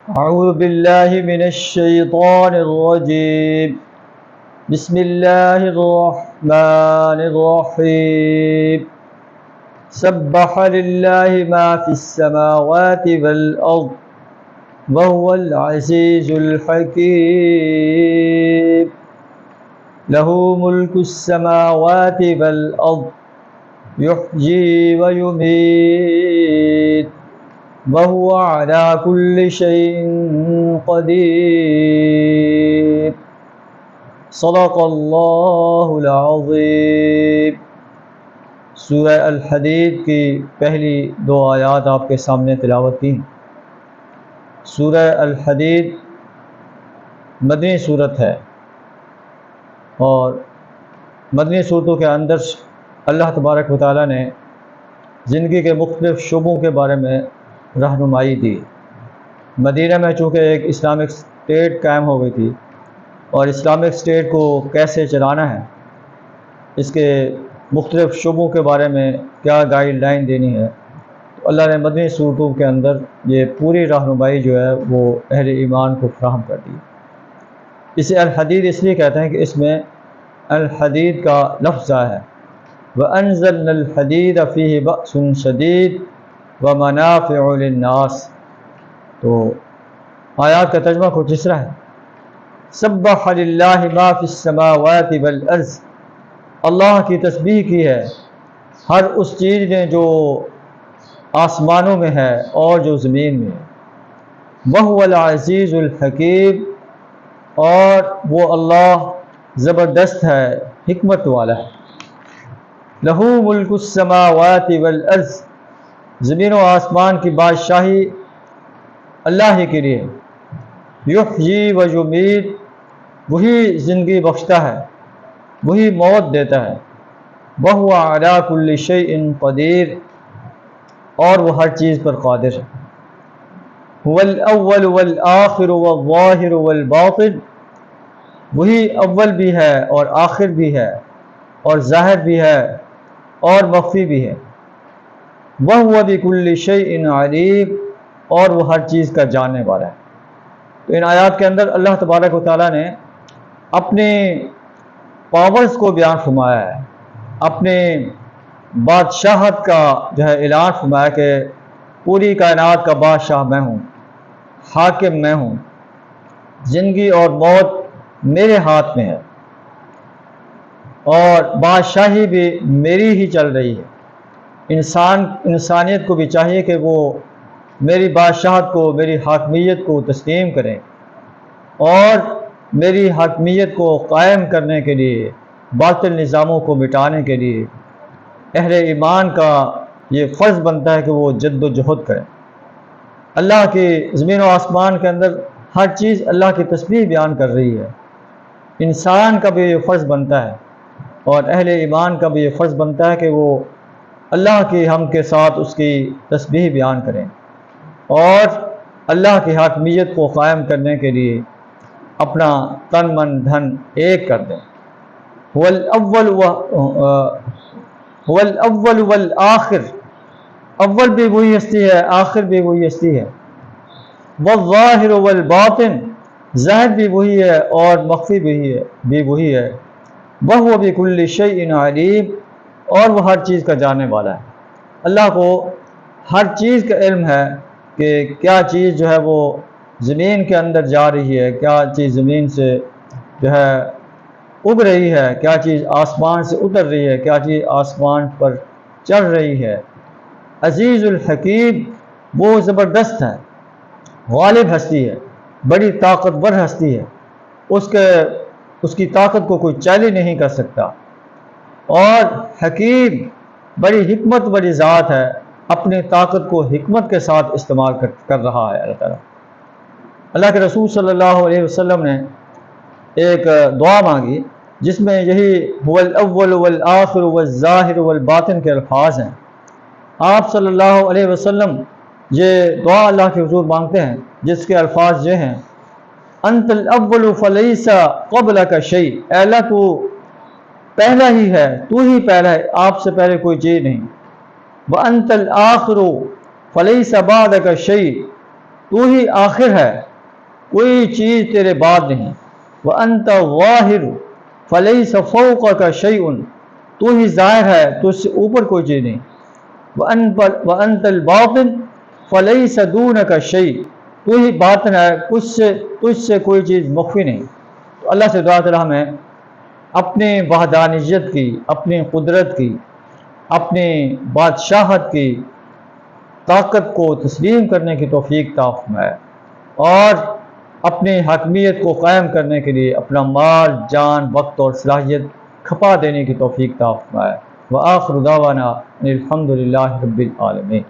أعوذ بالله من الشيطان الرجيم. بسم الله الرحمن الرحيم. سبح لله ما في السماوات والأرض وهو العزيز الحكيم. له ملك السماوات والأرض يحيي ويميت وهو على كل شيء قدير. صدق اللہ العظیم. سورہ الحدید کی پہلی دو آیات آپ کے سامنے تلاوت کی. سورہ الحدید مدنی صورت ہے، اور مدنی صورتوں کے اندر اللہ تبارک و تعالیٰ نے زندگی کے مختلف شعبوں کے بارے میں رہنمائی دی. مدینہ میں چونکہ ایک اسلامک اسٹیٹ قائم ہو گئی تھی، اور اسلامک اسٹیٹ کو کیسے چلانا ہے، اس کے مختلف شعبوں کے بارے میں کیا گائیڈ لائن دینی ہے، تو اللہ نے مدنی صورتوں کے اندر یہ پوری رہنمائی جو ہے وہ اہل ایمان کو فراہم کر دی. اسے الحدید اس لیے کہتے ہیں کہ اس میں الحدید کا لفظ ہے. وَأَنزَلْنَا الْحَدِيدَ فِيهِ بَأْسٌ شَدِيدٌ وَمَنَافِعُ لِلنَّاسِ. تو آیات کا ترجمہ کچھ اس طرح ہے: سبح للہ ما فی السماوات والارض. اللہ کی تسبیح کی ہے ہر اس چیز نے جو آسمانوں میں ہے اور جو زمین میں ہے. وَهُوَ الْعَزِيزُ الْحَكِيمُ. اور وہ اللہ زبردست ہے، حکمت والا ہے. لَهُ مُلْكُ السَّمَاوَاتِ وَالْأَرْضِ. زمین و آسمان کی بادشاہی اللہ ہی کے لیے. یحیی و یمیت. وہی زندگی بخشتا ہے، وہی موت دیتا ہے. وَهُوَ عَلَى كُلِّ شَيْءٍ قَدِيرٌ. اور وہ ہر چیز پر قادر ہے. هُوَ الْأَوَّلُ وَالْآخِرُ وَالظَّاهِرُ وَالْبَاطِنُ. وہی اول بھی ہے اور آخر بھی ہے اور ظاہر بھی ہے اور مخفی بھی ہے. وَهُوَ بِكُلِّ شَيْءٍ عَلِيمٌ. اور وہ ہر چیز کا جاننے والا ہے. تو ان آیات کے اندر اللہ تبارک و تعالیٰ نے اپنے پاورز کو بیان فرمایا ہے، اپنے بادشاہت کا جو ہے اعلان فرمایا کہ پوری کائنات کا بادشاہ میں ہوں، حاکم میں ہوں، زندگی اور موت میرے ہاتھ میں ہے، اور بادشاہی بھی میری ہی چل رہی ہے. انسانیت کو بھی چاہیے کہ وہ میری بادشاہت کو، میری حاکمیت کو تسلیم کریں، اور میری حاکمیت کو قائم کرنے کے لیے، باطل نظاموں کو مٹانے کے لیے اہل ایمان کا یہ فرض بنتا ہے کہ وہ جد و جہد کریں. اللہ کی زمین و آسمان کے اندر ہر چیز اللہ کی تسبیح بیان کر رہی ہے. انسان کا بھی یہ فرض بنتا ہے، اور اہل ایمان کا بھی یہ فرض بنتا ہے کہ وہ اللہ کی حمد کے ساتھ اس کی تسبیح بیان کریں، اور اللہ کی حاکمیت کو قائم کرنے کے لیے اپنا تن من دھن ایک کر دیں. هو الاول والآخر. اول بھی وہی ہستی ہے، آخر بھی وہی ہستی ہے. والظاہر والباطن. ظاہر بھی وہی ہے اور مخفی بھی وہی ہے. وَهُوَ بِكُلِّ شَيْءٍ عَلِيمٌ. اور وہ ہر چیز کا جاننے والا ہے. اللہ کو ہر چیز کا علم ہے کہ کیا چیز جو ہے وہ زمین کے اندر جا رہی ہے، کیا چیز زمین سے جو ہے اگ رہی ہے، کیا چیز آسمان سے اتر رہی ہے، کیا چیز آسمان پر چڑھ رہی ہے. عزیز الحکیم. وہ زبردست ہے، غالب ہستی ہے، بڑی طاقتور ہستی ہے. اس کی طاقت کو کوئی چیلنج نہیں کر سکتا. اور حکیم، بڑی حکمت والی ذات ہے، اپنی طاقت کو حکمت کے ساتھ استعمال کر رہا ہے اللہ تعالیٰ. اللہ کے رسول صلی اللہ علیہ وسلم نے ایک دعا مانگی جس میں یہی هو الاول والآخر والظاہر والباطن کے الفاظ ہیں. آپ صلی اللہ علیہ وسلم یہ دعا اللہ کے حضور مانگتے ہیں جس کے الفاظ یہ ہیں: انت الاول فلیس قبلک شیء. اے اللہ تو پہلا ہی ہے، تو ہی پہلا ہے، آپ سے پہلے کوئی چیز نہیں. وانت الآخر فلیس بعدک شیء. تو ہی آخر ہے، کوئی چیز تیرے بعد نہیں۔ وَأَنْتَ الظَّاهِرُ فَلَيْسَ فَوْقَكَ شَيْءٌ، تو ہی ظاہر ہے، تو اس سے اوپر کوئی چیز نہیں۔ وَأَنْتَ الْبَاطِنُ فَلَيْسَ دُونَكَ شَيْءٌ، تو ہی باطن ہے، تجھ سے کوئی چیز مخفی نہیں۔ تو اللہ سے دعا تعالیٰ ہمیں اپنے وحدانیت کی، اپنی قدرت کی، اپنی بادشاہت کی طاقت کو تسلیم کرنے کی توفیق عطا فرمائے، اور اپنی حاکمیت کو قائم کرنے کے لیے اپنا مال، جان، وقت اور صلاحیت کھپا دینے کی توفیق عطا فرمائے۔ وآخر دعوانا ان الحمد للہ رب العالمین۔